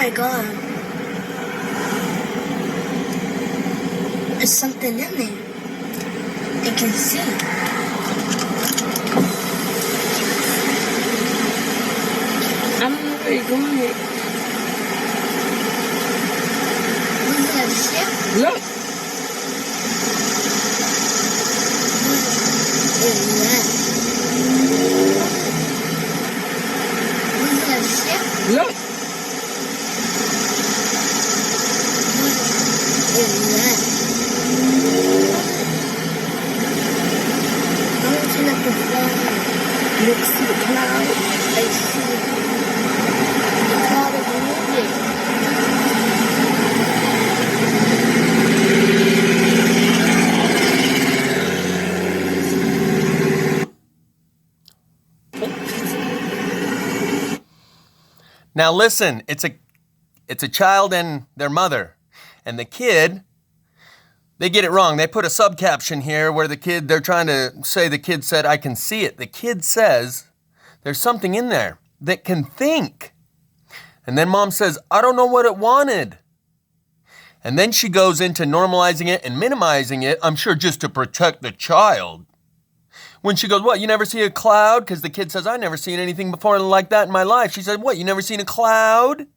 my god. There's something in there. I can see. I don't know where you're going. Was it a ship? Look. Was it a ship? Look. Look, see the cloud. I see the cloud is moving. Now listen, it's a child and their mother. And the kid, they get it wrong. They put a subcaption here where they're trying to say the kid said, I can see it. The kid says, there's something in there that can think. And then mom says, I don't know what it wanted. And then she goes into normalizing it and minimizing it, I'm sure just to protect the child. When she goes, what, you never see a cloud? Because the kid says, I've never seen anything before like that in my life. She said, what, you never seen a cloud?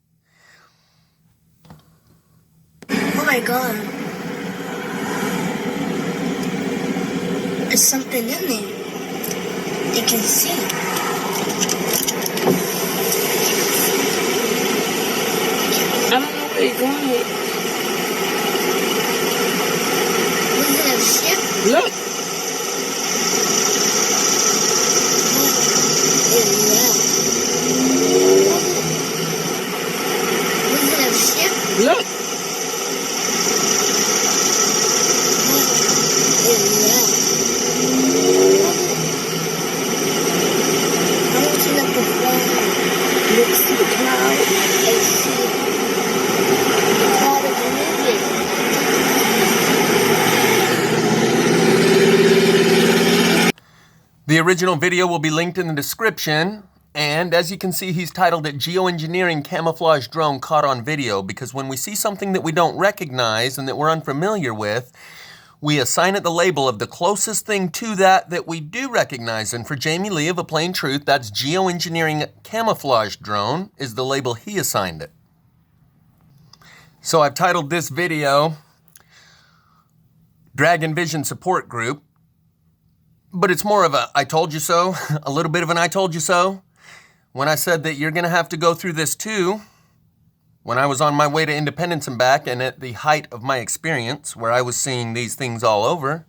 Oh my god. There's something in there. You can see. I don't know where you're going. Was it a ship? Look. Was it a ship? Look. Look, see the cloud. I see the cloud is moving. The original video will be linked in the description. And as you can see, he's titled it Geoengineering Camouflaged Drone Caught on Video, because when we see something that we don't recognize and that we're unfamiliar with, we assign it the label of the closest thing to that we do recognize. And for Jamie Lee of A Plain Truth, that's Geoengineering Camouflaged Drone is the label he assigned it. So I've titled this video Dragon Vision Support Group, but it's more of a I told you so, a little bit of an I told you so. When I said that you're gonna have to go through this too, when I was on my way to Independence and back and at the height of my experience where I was seeing these things all over,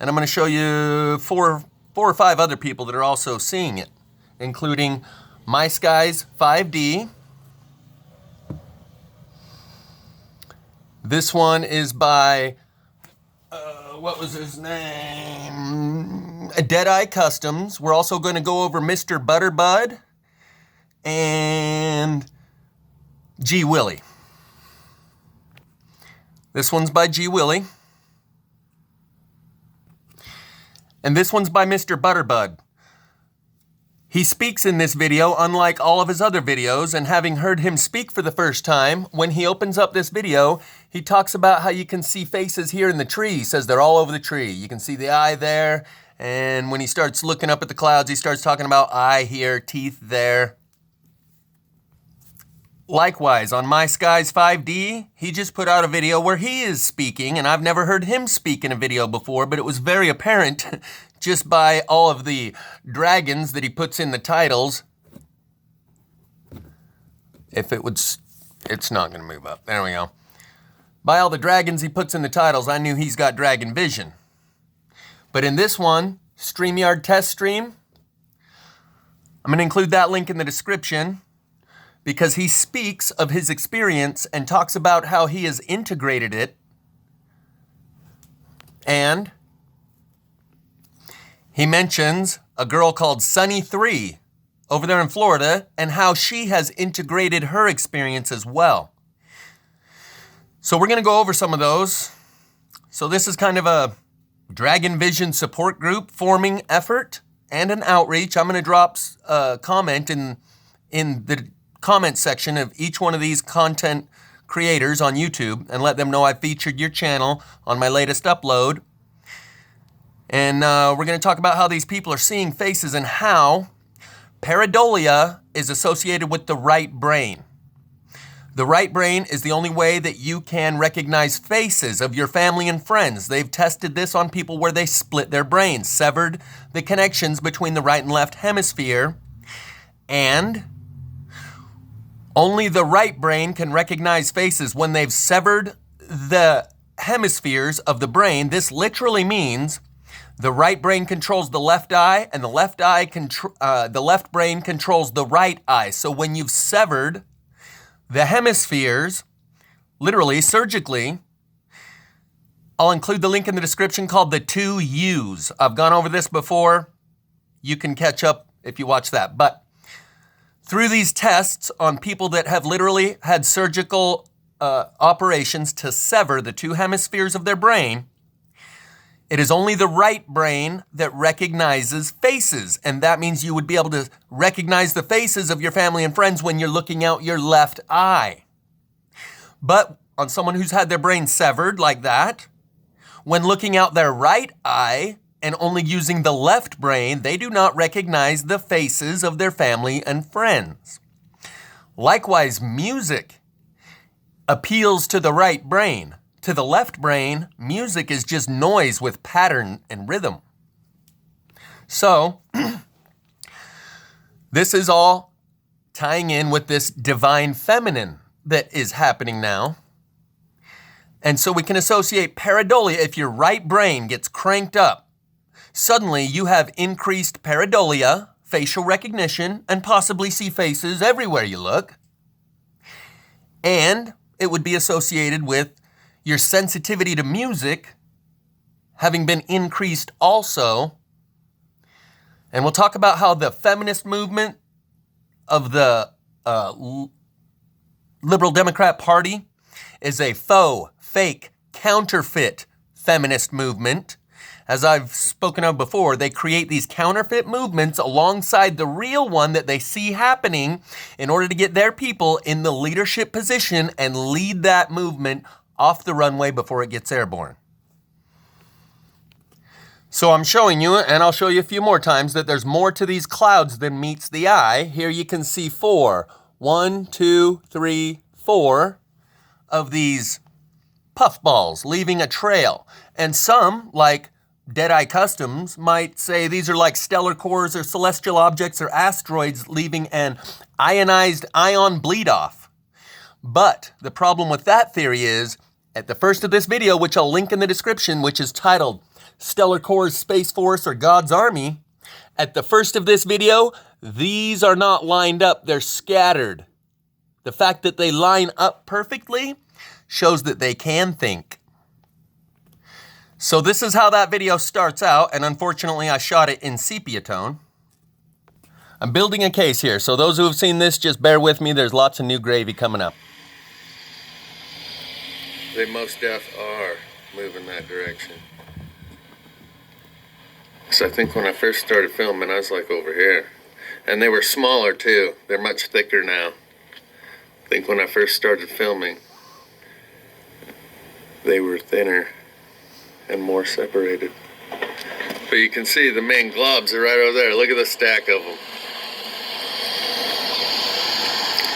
and I'm gonna show you four or five other people that are also seeing it, including My Skies 5D. This one is by, what was his name? Deadeye Customs. We're also gonna go over Mr. Budderbud and Gwilley. This one's by Gwilley. And this one's by Mr. Budderbud. He speaks in this video unlike all of his other videos, and having heard him speak for the first time, when he opens up this video, he talks about how you can see faces here in the tree. He says they're all over the tree. You can see the eye there, and when he starts looking up at the clouds, he starts talking about eye here, teeth there. Likewise, on My Skies 5D, he just put out a video where he is speaking, and I've never heard him speak in a video before, but it was very apparent just by all of the dragons that he puts in the titles. If it would, it's not gonna move up. There we go. By all the dragons he puts in the titles, I knew he's got dragon vision. But in this one, StreamYard test stream, I'm gonna include that link in the description, because he speaks of his experience and talks about how he has integrated it. And he mentions a girl called Sunny3 over there in Florida and how she has integrated her experience as well. So we're gonna go over some of those. So this is kind of a Dragon Vision support group forming effort and an outreach. I'm gonna drop a comment in the comment section of each one of these content creators on YouTube and let them know I featured your channel on my latest upload. And we're going to talk about how these people are seeing faces and how pareidolia is associated with the right brain. The right brain is the only way that you can recognize faces of your family and friends. They've tested this on people where they split their brains, severed the connections between the right and left hemisphere, and only the right brain can recognize faces when they've severed the hemispheres of the brain. This literally means the right brain controls the left eye, and the left brain controls the right eye. So when you've severed the hemispheres, literally, surgically, I'll include the link in the description called the 2 U's. I've gone over this before. You can catch up if you watch that. But through these tests on people that have literally had surgical operations to sever the 2 hemispheres of their brain, it is only the right brain that recognizes faces. And that means you would be able to recognize the faces of your family and friends when you're looking out your left eye. But on someone who's had their brain severed like that, when looking out their right eye and only using the left brain, they do not recognize the faces of their family and friends. Likewise, music appeals to the right brain. To the left brain, music is just noise with pattern and rhythm. So, this is all tying in with this divine feminine that is happening now. And so we can associate pareidolia. If your right brain gets cranked up, suddenly you have increased pareidolia, facial recognition, and possibly see faces everywhere you look. And it would be associated with your sensitivity to music having been increased also. And we'll talk about how the feminist movement of the Liberal Democrat Party is a faux, fake, counterfeit feminist movement. As I've spoken of before, they create these counterfeit movements alongside the real one that they see happening in order to get their people in the leadership position and lead that movement off the runway before it gets airborne. So I'm showing you, and I'll show you a few more times, that there's more to these clouds than meets the eye. Here you can see 4. 1, 2, 3, 4 of these puffballs leaving a trail. And some, like Deadeye Customs, might say these are like stellar cores or celestial objects or asteroids leaving an ionized ion bleed-off. But the problem with that theory is, at the first of this video, which I'll link in the description, which is titled Stellar Cores, Space Force, or God's Army, at the first of this video, these are not lined up, they're scattered. The fact that they line up perfectly shows that they can think. So this is how that video starts out, and unfortunately I shot it in sepia tone. I'm building a case here, so those who have seen this, just bear with me, there's lots of new gravy coming up. They most def are moving that direction. So I think when I first started filming, I was like over here. And they were smaller too. They're much thicker now. I think when I first started filming, they were thinner and more separated. But you can see the main globs are right over there. Look at the stack of them.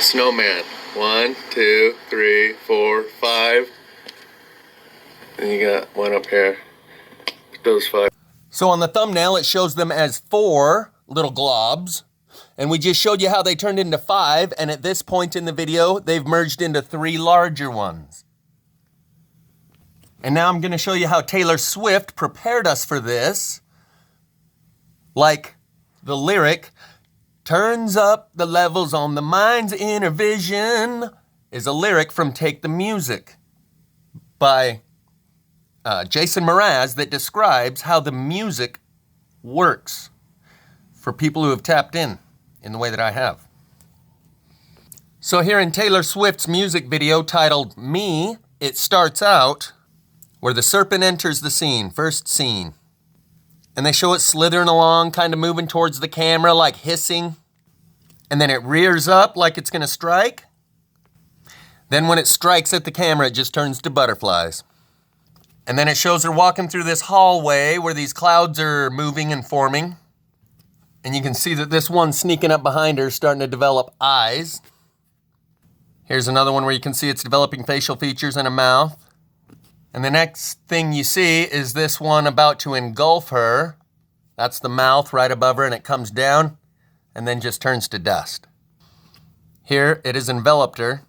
Snowman. 1, 2, 3, 4, 5. And you got one up here. Those 5. So on the thumbnail, it shows them as 4 little globs. And we just showed you how they turned into 5. And at this point in the video, they've merged into 3 larger ones. And now I'm going to show you how Taylor Swift prepared us for this. Like the lyric, turns up the levels on the mind's inner vision, is a lyric from Take the Music by Jason Mraz that describes how the music works for people who have tapped in the way that I have. So here in Taylor Swift's music video titled Me, it starts out where the serpent enters the scene, first scene. And they show it slithering along, kind of moving towards the camera, like hissing. and then it rears up like it's gonna strike. Then when it strikes at the camera, it just turns to butterflies. And then it shows her walking through this hallway where these clouds are moving and forming. And you can see that this one sneaking up behind her is starting to develop eyes. Here's another one where you can see it's developing facial features and a mouth. And the next thing you see is this one about to engulf her. That's the mouth right above her, and it comes down and then just turns to dust. Here it has enveloped her.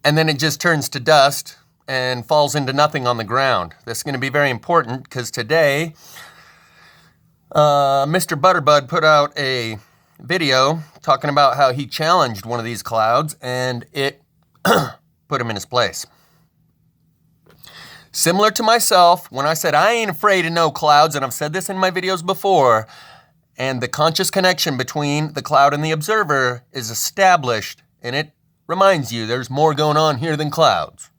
And then it just turns to dust and falls into nothing on the ground. This is going to be very important because today, Mr. Budderbud put out a video talking about how he challenged one of these clouds and it put him in his place. Similar to myself, when I said I ain't afraid of no clouds, and I've said this in my videos before, and the conscious connection between the cloud and the observer is established, and it reminds you there's more going on here than clouds.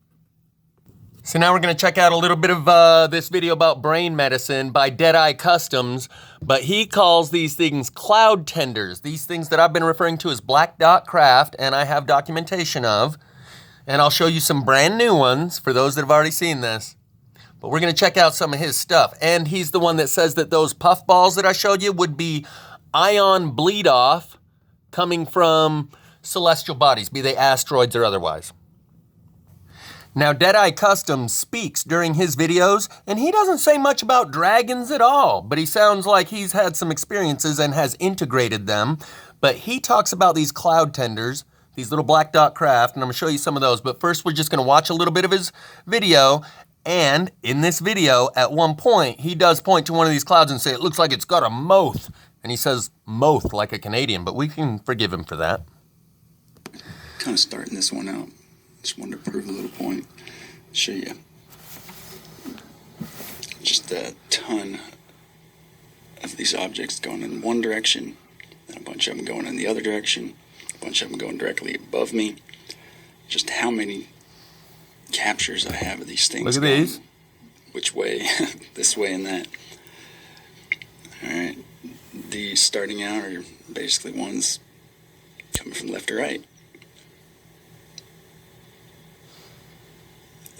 So now we're going to check out a little bit of this video about brain medicine by Deadeye Customs, but he calls these things cloud tenders, these things that I've been referring to as black dot craft, and I have documentation of, and I'll show you some brand new ones for those that have already seen this. But we're going to check out some of his stuff, and he's the one that says that those puff balls that I showed you would be ion bleed off coming from celestial bodies, be they asteroids or otherwise. Now, Deadeye Customs speaks during his videos, and he doesn't say much about dragons at all, but he sounds like he's had some experiences and has integrated them. But he talks about these cloud tenders, these little black dot craft, and I'm gonna show you some of those. But first, we're just gonna watch a little bit of his video. And in this video, at one point, he does point to one of these clouds and say, it looks like it's got a mouth. And he says mouth like a Canadian, but we can forgive him for that. Kind of starting this one out. Just wanted to prove a little point. Show you just a ton of these objects going in one direction, and a bunch of them going in the other direction, a bunch of them going directly above me. Just how many captures I have of these things. Look at these. Which way, this way and that. Alright, these starting out are basically ones coming from left to right.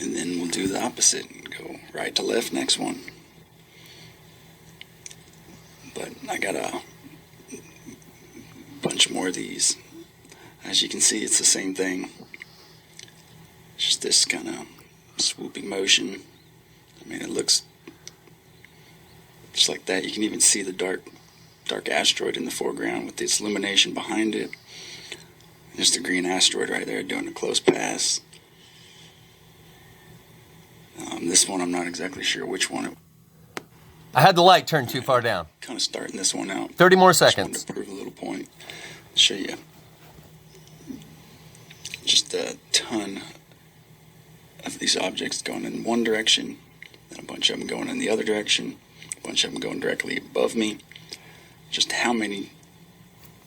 And then we'll do the opposite and go right to left, next one. But I got a bunch more of these. As you can see, it's the same thing. It's just this kind of swooping motion. I mean, it looks just like that. You can even see the dark asteroid in the foreground with this illumination behind it. Just a green asteroid right there doing a close pass. This one, I'm not exactly sure which one. I had the light turned too far down. Kind of starting this one out. 30 more Just wanted seconds. to prove a little point. Show you just a ton of these objects going in one direction, and a bunch of them going in the other direction, a bunch of them going directly above me. Just how many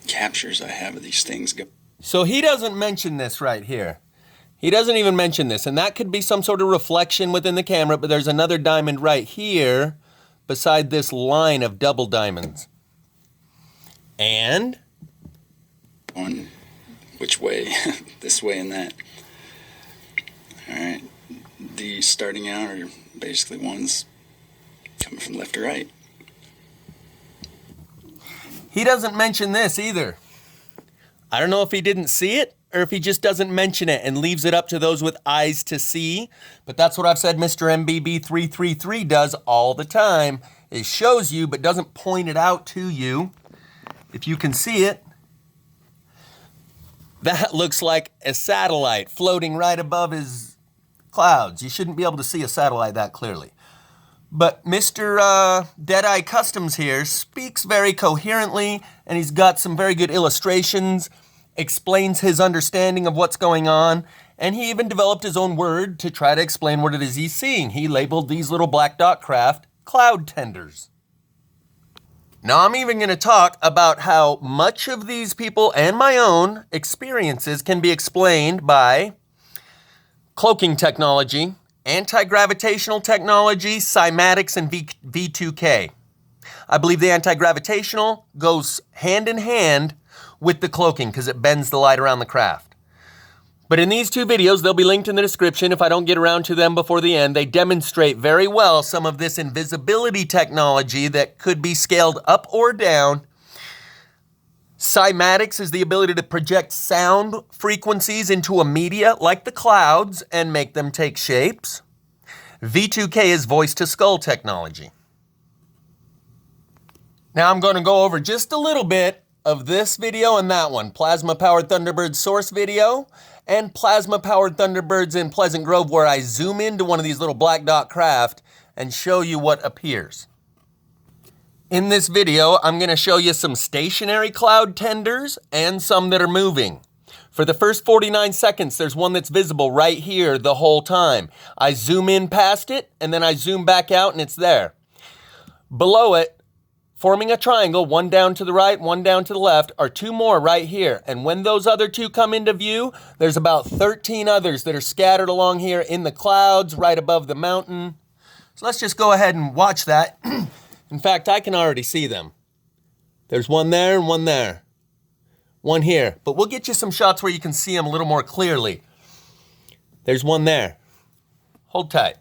captures I have of these things. So he doesn't mention this right here. He doesn't even mention this, and that could be some sort of reflection within the camera, but there's another diamond right here beside this line of double diamonds. And? On which way, this way and that. Alright, these starting out are basically ones coming from left to right. He doesn't mention this either. I don't know if he didn't see it or if he just doesn't mention it and leaves it up to those with eyes to see. But that's what I've said Mr. MBB333 does all the time. It shows you but doesn't point it out to you. If you can see it, that looks like a satellite floating right above his clouds. You shouldn't be able to see a satellite that clearly. But Mr. Deadeye Customs here speaks very coherently, and he's got some very good illustrations, explains his understanding of what's going on, and he even developed his own word to try to explain what it is he's seeing. He labeled these little black dot craft cloud tenders. Now I'm even going to talk about how much of these people and my own experiences can be explained by cloaking technology, anti-gravitational technology, cymatics, and V2K. I believe the anti-gravitational goes hand in hand with the cloaking because it bends the light around the craft. But in these two videos, they'll be linked in the description if I don't get around to them before the end. They demonstrate very well some of this invisibility technology that could be scaled up or down. Cymatics is the ability to project sound frequencies into a media like the clouds and make them take shapes. V2K is voice-to-skull technology. Now I'm going to go over just a little bit of this video and that one. Plasma-powered Thunderbirds Source video and plasma-powered Thunderbirds in Pleasant Grove, where I zoom into one of these little black dot craft and show you what appears. In this video, I'm going to show you some stationary cloud tenders and some that are moving. For the first 49 seconds, there's one that's visible right here the whole time. I zoom in past it, and then I zoom back out, and it's there. Below it, forming a triangle, one down to the right, one down to the left, are two more right here. And when those other two come into view, there's about 13 others that are scattered along here in the clouds, right above the mountain. So let's just go ahead and watch that. In fact, I can already see them. There's one there and one there. One here. But we'll get you some shots where you can see them a little more clearly. There's one there. Hold tight.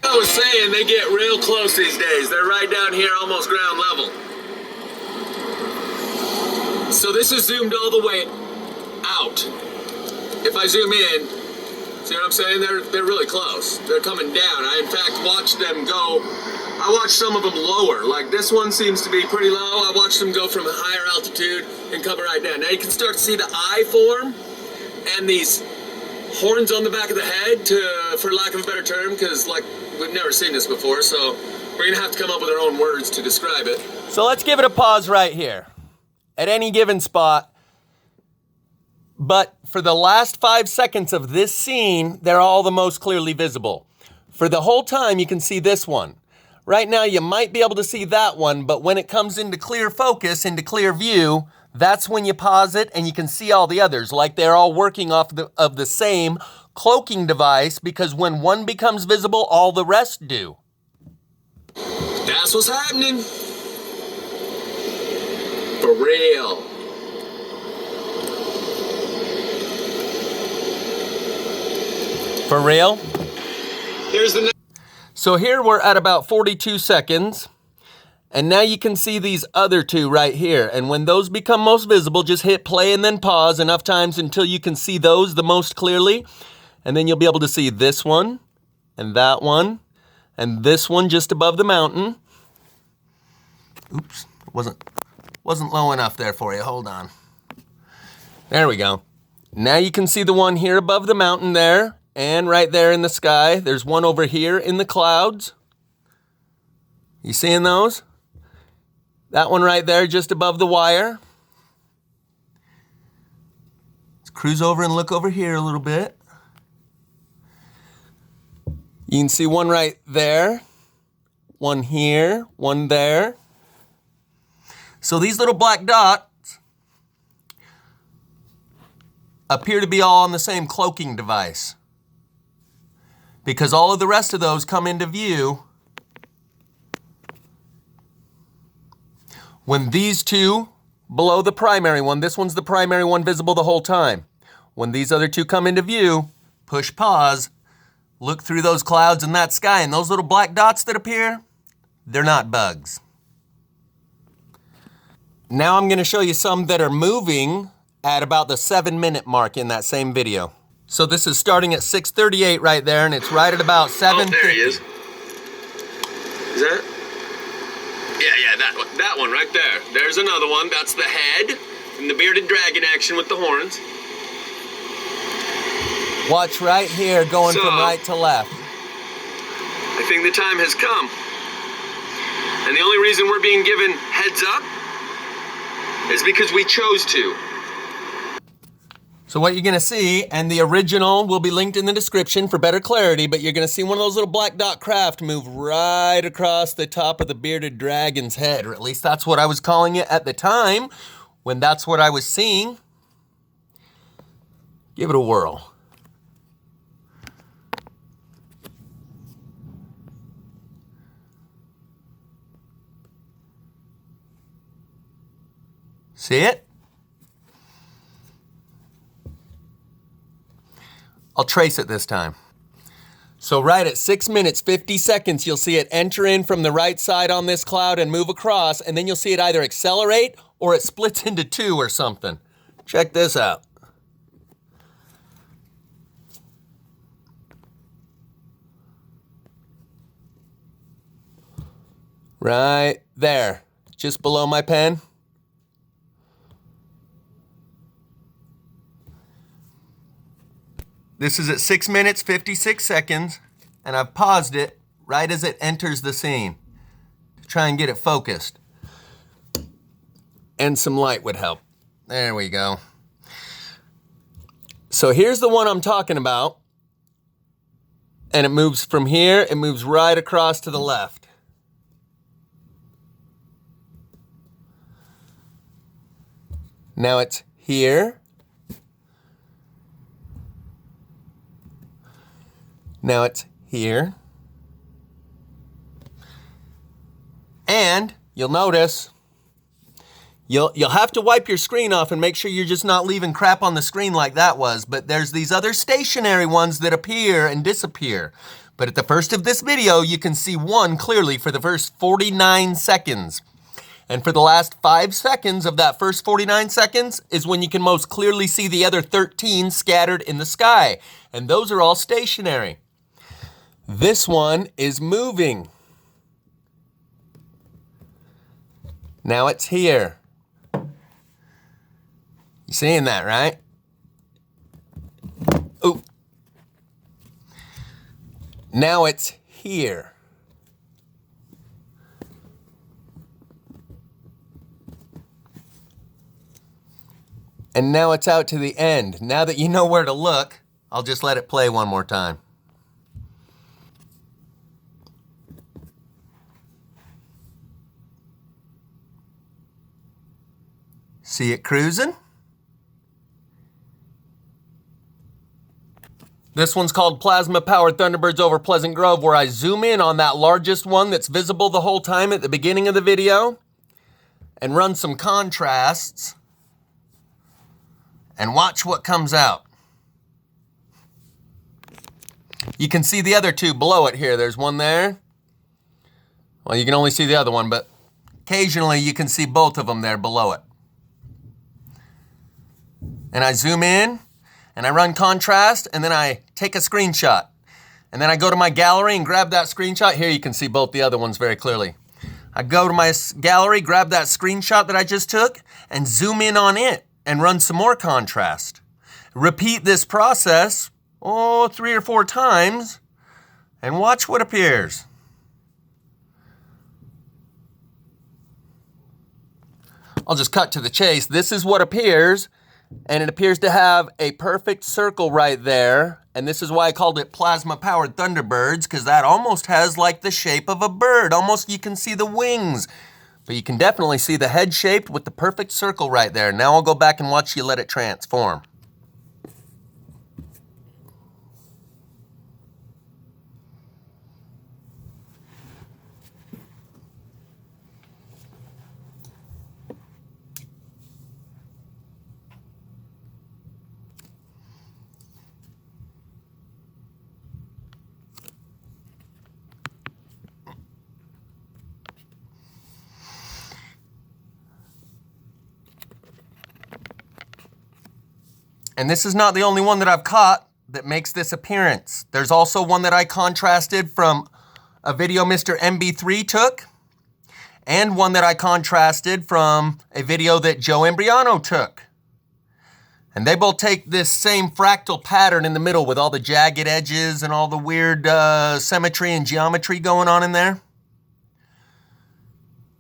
I was saying they get real close these days. They're right down here, almost ground level. So this is zoomed all the way out. If I zoom in, see what I'm saying? They're really close. They're coming down. I, in fact, watched them go. I watched some of them lower. Like this one seems to be pretty low. I watched them go from a higher altitude and come right down. Now you can start to see the eye form and these horns on the back of the head, for lack of a better term, because like we've never seen this before, so we're gonna have to come up with our own words to describe it. So let's give it a pause right here at any given spot. But for the last 5 seconds of this scene, they're all the most clearly visible. For the whole time, you can see this one. Right now, you might be able to see that one, but when it comes into clear focus, into clear view, that's when you pause it and you can see all the others, like they're all working off of the same cloaking device, because when one becomes visible, all the rest do. That's what's happening. For real. For real? Here's the next. So here we're at about 42 seconds. And now you can see these other two right here. And when those become most visible, just hit play and then pause enough times until you can see those the most clearly. And then you'll be able to see this one, and this one just above the mountain. Oops, wasn't low enough there for you. Hold on. There we go. Now you can see the one here above the mountain there, and right there in the sky. There's one over here in the clouds. You seeing those? That one right there just above the wire. Let's cruise over and look over here a little bit. You can see one right there, one here, one there. So these little black dots appear to be all on the same cloaking device, because all of the rest of those come into view when these two below the primary one, this one's the primary one visible the whole time. When these other two come into view, push pause, look through those clouds and that sky, and those little black dots that appear, they're not bugs. Now I'm gonna show you some that are moving at about the 7-minute mark in that same video. So this is starting at 6:38 right there, and it's right at about 7:50. Oh, there he is. Is that? Yeah, that one right there. There's another one. That's the head and the bearded dragon action with the horns. Watch right here, going from right to left. I think the time has come. And the only reason we're being given heads up is because we chose to. So what you're gonna see, and the original will be linked in the description for better clarity, but you're gonna see one of those little black dot craft move right across the top of the bearded dragon's head, or at least that's what I was calling it at the time, when that's what I was seeing. Give it a whirl. See it? I'll trace it this time. So right at 6 minutes, 50 seconds, you'll see it enter in from the right side on this cloud and move across, and then you'll see it either accelerate or it splits into two or something. Check this out. Right there, just below my pen. This is at 6 minutes, 56 seconds, and I've paused it right as it enters the scene to try and get it focused. And some light would help. There we go. So here's the one I'm talking about. And it moves from here, it moves right across to the left. Now it's here. Now it's here. And you'll notice, you'll have to wipe your screen off and make sure you're just not leaving crap on the screen like that was, but there's these other stationary ones that appear and disappear. But at the first of this video, you can see one clearly for the first 49 seconds. And for the last 5 seconds of that first 49 seconds is when you can most clearly see the other 13 scattered in the sky. And those are all stationary. This one is moving. Now it's here. You seeing that, right? Ooh. Now it's here. And now it's out to the end. Now that you know where to look, I'll just let it play one more time. See it cruising? This one's called Plasma-Powered Thunderbirds over Pleasant Grove, where I zoom in on that largest one that's visible the whole time at the beginning of the video and run some contrasts and watch what comes out. You can see the other two below it here. There's one there. Well, you can only see the other one, but occasionally you can see both of them there below it. And I zoom in, and I run contrast, and then I take a screenshot. And then I go to my gallery and grab that screenshot. Here you can see both the other ones very clearly. I go to my gallery, grab that screenshot that I just took, and zoom in on it, and run some more contrast. Repeat this process, 3 or 4 times, and watch what appears. I'll just cut to the chase. This is what appears. And it appears to have a perfect circle right there. And this is why I called it Plasma-Powered Thunderbirds, because that almost has like the shape of a bird. Almost you can see the wings. But you can definitely see the head shaped with the perfect circle right there. Now I'll go back and watch you let it transform. And this is not the only one that I've caught that makes this appearance. There's also one that I contrasted from a video Mr. MB3 took, and one that I contrasted from a video that Joe Embriano took. And they both take this same fractal pattern in the middle with all the jagged edges and all the weird symmetry and geometry going on in there.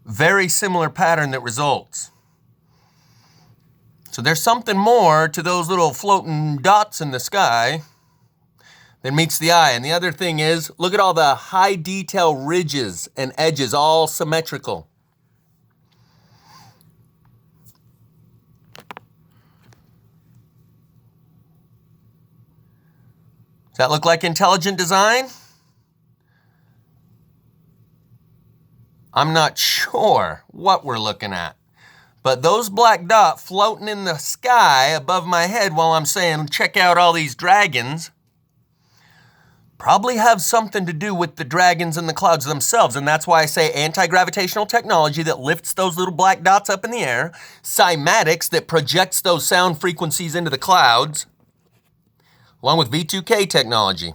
Very similar pattern that results. So there's something more to those little floating dots in the sky than meets the eye. And the other thing is, look at all the high detail ridges and edges, all symmetrical. Does that look like intelligent design? I'm not sure what we're looking at. But those black dots floating in the sky above my head while I'm saying, check out all these dragons, probably have something to do with the dragons and the clouds themselves. And that's why I say anti-gravitational technology that lifts those little black dots up in the air, cymatics that projects those sound frequencies into the clouds, along with V2K technology.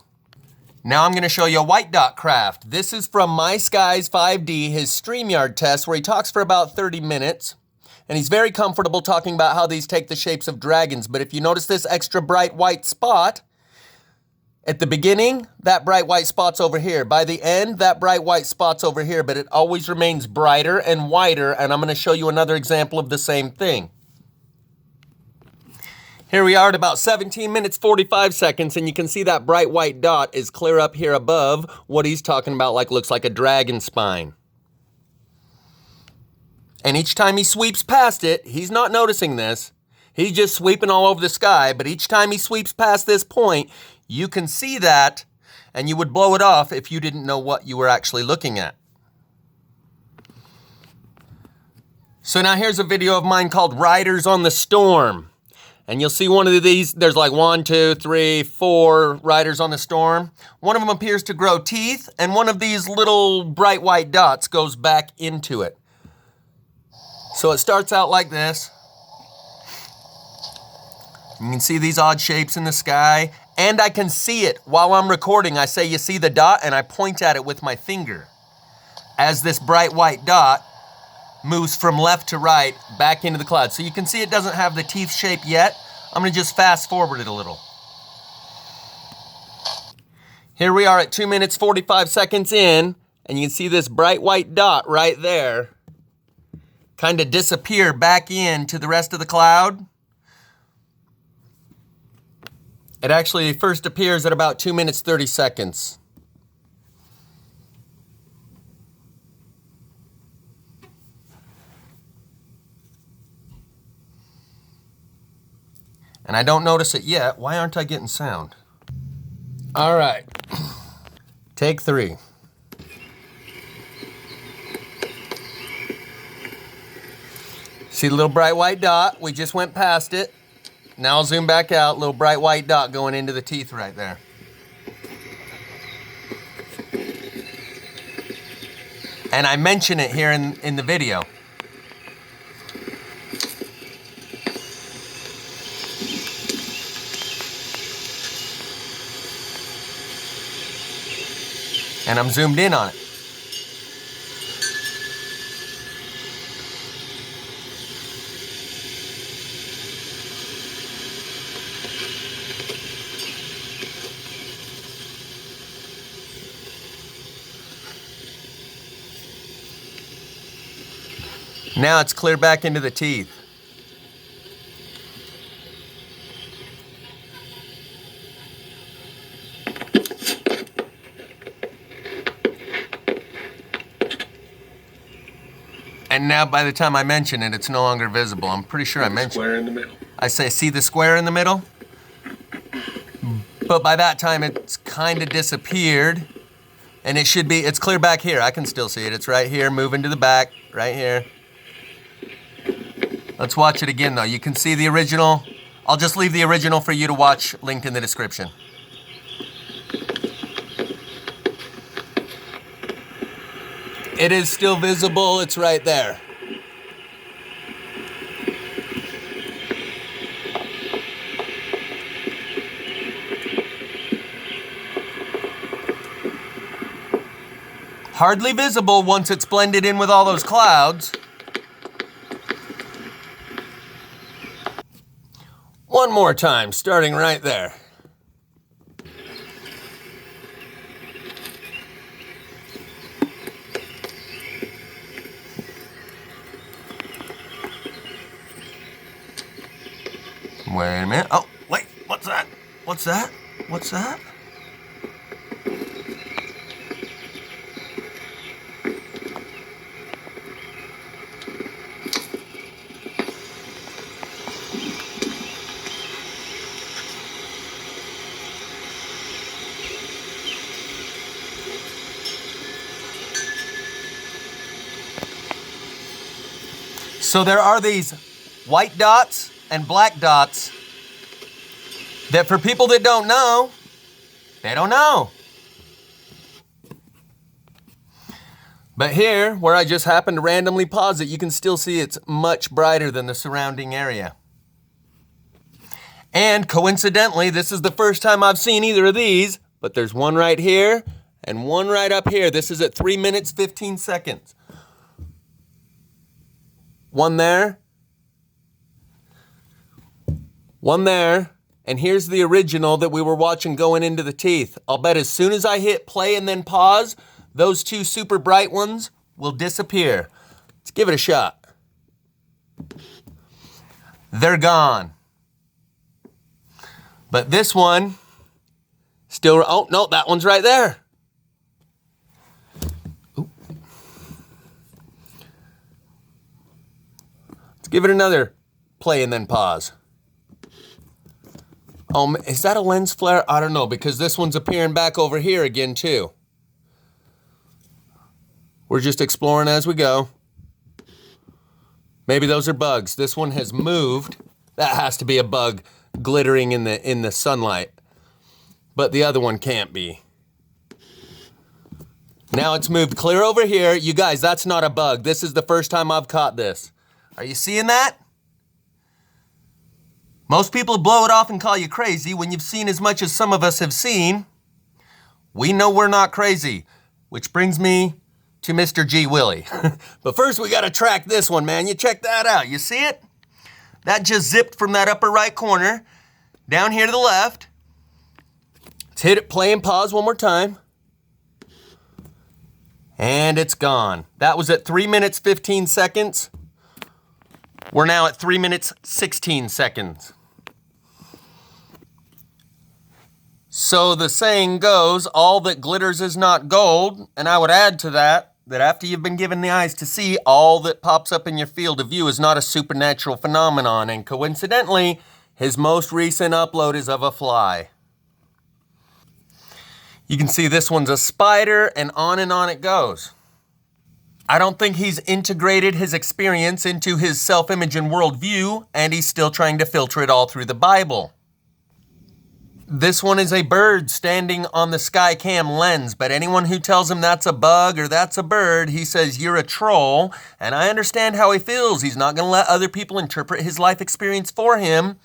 Now I'm going to show you a white dot craft. This is from My Skies 5D, his StreamYard test, where he talks for about 30 minutes. And he's very comfortable talking about how these take the shapes of dragons. But if you notice this extra bright white spot, at the beginning, that bright white spot's over here. By the end, that bright white spot's over here, but it always remains brighter and whiter, and I'm going to show you another example of the same thing. Here we are at about 17 minutes, 45 seconds, and you can see that bright white dot is clear up here above what he's talking about, like looks like a dragon spine. And each time he sweeps past it, he's not noticing this. He's just sweeping all over the sky, but each time he sweeps past this point, you can see that, and you would blow it off if you didn't know what you were actually looking at. So now here's a video of mine called Riders on the Storm. And you'll see one of these, there's like 1, 2, 3, 4 riders on the storm. One of them appears to grow teeth, and one of these little bright white dots goes back into it. So it starts out like this. You can see these odd shapes in the sky, and I can see it while I'm recording. I say, you see the dot, and I point at it with my finger as this bright white dot moves from left to right back into the cloud. So you can see it doesn't have the teeth shape yet. I'm gonna just fast forward it a little. Here we are at 2 minutes, 45 seconds in, and you can see this bright white dot right there kind of disappear back into the rest of the cloud. It actually first appears at about 2 minutes, 30 seconds. And I don't notice it yet. Why aren't I getting sound? All right, take 3. See the little bright white dot? We just went past it. Now I'll zoom back out, little bright white dot going into the teeth right there. And I mention it here in the video. And I'm zoomed in on it. Now it's clear back into the teeth. And now by the time I mention it, it's no longer visible. I'm pretty sure I mentioned it. Square in the middle. I say, see the square in the middle? But by that time, it's kind of disappeared. And it should be, it's clear back here. I can still see it. It's right here, moving to the back, right here. Let's watch it again though. You can see the original. I'll just leave the original for you to watch, linked in the description. It is still visible, it's right there. Hardly visible once it's blended in with all those clouds. One more time, starting right there. Wait a minute. Oh, wait, what's that? What's that? What's that? So there are these white dots and black dots that for people that don't know, they don't know. But here, where I just happened to randomly pause it, you can still see it's much brighter than the surrounding area. And coincidentally, this is the first time I've seen either of these, but there's one right here and one right up here. This is at 3 minutes, 15 seconds. One there. One there. And here's the original that we were watching going into the teeth. I'll bet as soon as I hit play and then pause, those two super bright ones will disappear. Let's give it a shot. They're gone. But this one, still, oh no, that one's right there. Ooh. Let's give it another play and then pause. Oh, is that a lens flare? I don't know, because this one's appearing back over here again too. We're just exploring as we go. Maybe those are bugs. This one has moved. That has to be a bug glittering in the sunlight. But the other one can't be. Now it's moved clear over here. You guys, that's not a bug. This is the first time I've caught this. Are you seeing that? Most people blow it off and call you crazy. When you've seen as much as some of us have seen, we know we're not crazy. Which brings me to Mr. Gwilley. But first we gotta track this one, man. You check that out. You see it? That just zipped from that upper right corner down here to the left. Let's hit it, play and pause one more time. And it's gone. That was at 3 minutes, 15 seconds. We're now at 3 minutes, 16 seconds. So the saying goes, all that glitters is not gold. And I would add to that after you've been given the eyes to see, all that pops up in your field of view is not a supernatural phenomenon. And coincidentally, his most recent upload is of a fly. You can see this one's a spider, and on it goes. I don't think he's integrated his experience into his self-image and worldview, and he's still trying to filter it all through the Bible. This one is a bird standing on the Skycam lens, but anyone who tells him that's a bug or that's a bird, he says you're a troll, and I understand how he feels. He's not going to let other people interpret his life experience for him,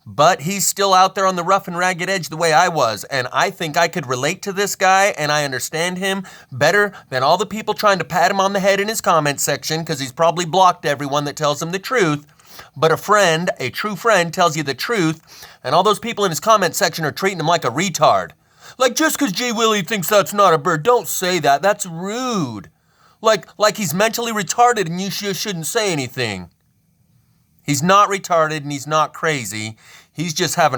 but he's still out there on the rough and ragged edge the way I was, and I think I could relate to this guy, and I understand him better than all the people trying to pat him on the head in his comment section, because he's probably blocked everyone that tells him the truth. But a friend, a true friend, tells you the truth, and all those people in his comment section are treating him like a retard. Like, just because Gwilley thinks that's not a bird, don't say that. That's rude. Like he's mentally retarded and you shouldn't say anything. He's not retarded and he's not crazy. He's just having